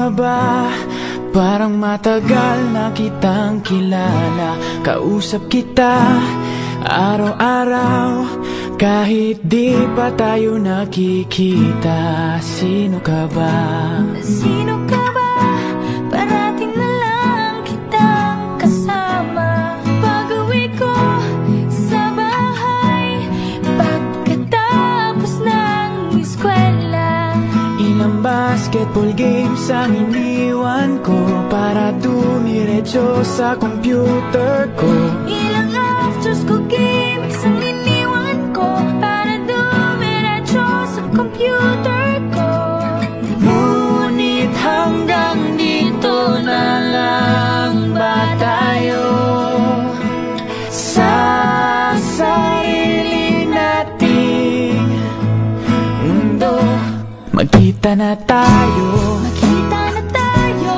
ka ba? Parang matagal na kitang kilala. Kausap kita araw-araw kahit di pa tayo nakikita. Sino ka ba? Sino ka ba? Parating na lang kitang kasama pag-uwi ko sa bahay pagkatapos ng eskwela. Ilang basketball games ang iniwan ko para dumiretso sa computer ko. Ilang after school games ang iniwan ko para dumiretso sa computer ko. Ngunit hanggang dito na lang ba tayo sa sarili nating mundo? Magkita na tayo, Magkita na tayo,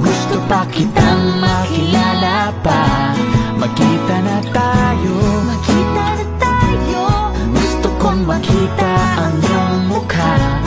gusto pa kitang makilala pa. Magkita na tayo, magkita na tayo, gusto kong makita ang iyong mukha.